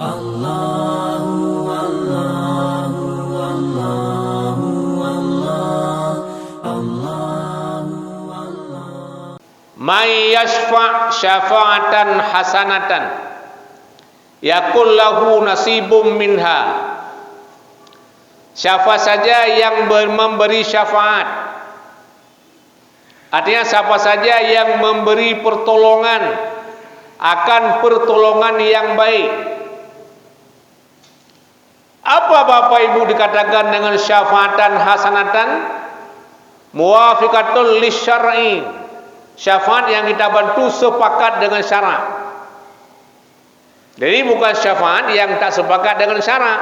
Allahu Allahu Allahu Allah Allahu Allah. May yashfa' syafa'atan hasanatan yakul lahu nasibum minha. Siapa saja yang memberi syafaat, artinya siapa saja yang memberi pertolongan akan pertolongan yang baik. Apa Bapak Ibu dikatakan dengan syafaatan hasanatan? Muwafiqatul lisyar'i, syafaat yang kita bantu sepakat dengan syarak. Jadi bukan syafaat yang tak sepakat dengan syarak.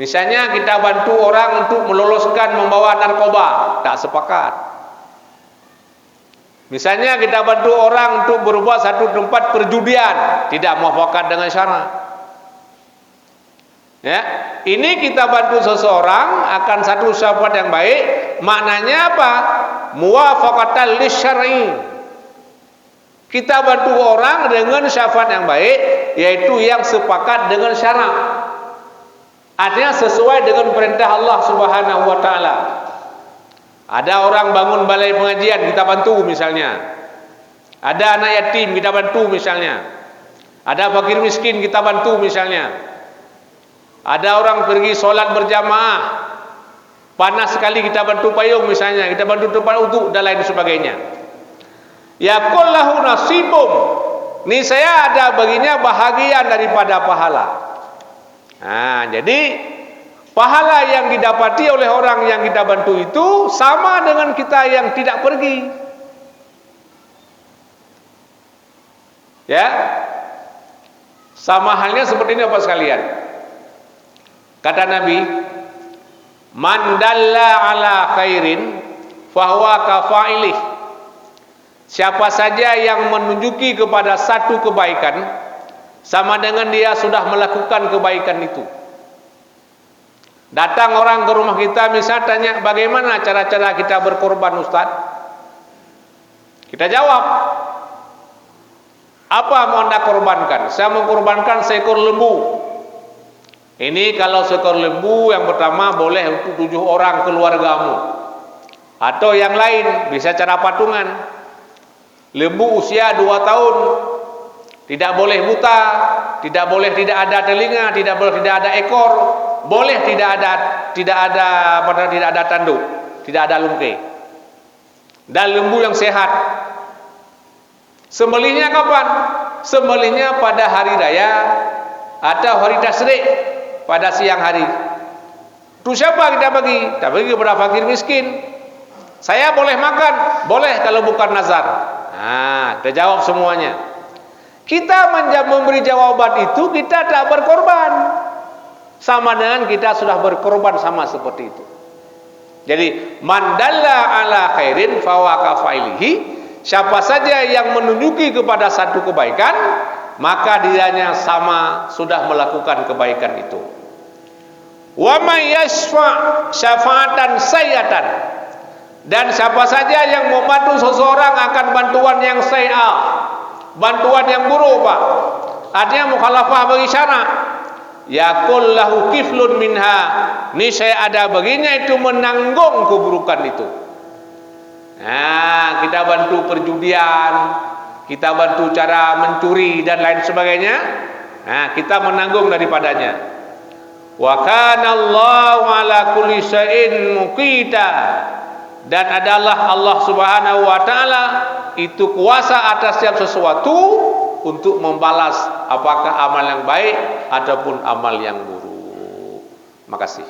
Misalnya kita bantu orang untuk meloloskan membawa narkoba, tak sepakat. Misalnya kita bantu orang untuk berbuat satu tempat perjudian, tidak muafakat dengan syarak. Ya, ini kita bantu seseorang akan satu syafaat yang baik, maknanya apa? Muwafaqatan lisyar'i. Kita bantu orang dengan syafaat yang baik, yaitu yang sepakat dengan syarak. Artinya sesuai dengan perintah Allah Subhanahu wa taala. Ada orang bangun balai pengajian, kita bantu misalnya. Ada anak yatim, kita bantu misalnya. Ada fakir miskin, kita bantu misalnya. Ada orang pergi solat berjamaah, panas sekali, kita bantu payung misalnya, kita bantu tempat uduk dan lain sebagainya. Yaqul lahu nasibum, ini saya ada baginya bahagian daripada pahala. Nah, jadi pahala yang didapati oleh orang yang kita bantu itu sama dengan kita yang tidak pergi. Ya, sama halnya seperti ini Bapak sekalian. Kata Nabi, man dalla ala khairin fahuwa kafailih. Siapa saja yang menunjuki kepada satu kebaikan, sama dengan dia sudah melakukan kebaikan itu. Datang orang ke rumah kita, misal tanya, bagaimana cara-cara kita berkorban Ustaz? Kita jawab, apa mau anda korbankan? Saya mau korbankan seekor lembu. Ini kalau seekor lembu yang pertama boleh untuk 7 orang keluargamu, atau yang lain bisa cara patungan. Lembu usia 2 tahun, tidak boleh buta, tidak boleh tidak ada telinga, tidak boleh tidak ada ekor, boleh tidak ada tanduk, tidak ada lungkai. Dan lembu yang sehat. Sembelihnya kapan? Sembelihnya pada hari raya atau hari tasyrik, pada siang hari. Itu siapa kita bagi? Kita bagi kepada fakir miskin. Saya boleh makan? Boleh kalau bukan nazar. Nah, terjawab semuanya. Kita memberi jawaban itu, kita tak berkorban. Sama dengan kita sudah berkorban, sama seperti itu. Jadi man dalla ala khairin fahuwa kafailihi. Siapa saja yang menunjuki kepada satu kebaikan, maka dianya sama sudah melakukan kebaikan itu. Wa may yashfa' syafa'atan sayyatan. Dan siapa saja yang membantu seseorang akan bantuan yang sayyi'ah, bantuan yang buruk Pak, artinya mukhalafah bagi syarak, yaqul lahu kiflun minha, ini saya ada baginya itu menanggung keburukan itu. Nah, kita bantu perjudian, kita bantu cara mencuri dan lain sebagainya, nah kita menanggung daripadanya. Wa kana Allahu ala kulli syai'in muqita, dan adalah Allah Subhanahu wa taala itu kuasa atas setiap sesuatu untuk membalas apakah amal yang baik ataupun amal yang buruk. Makasih.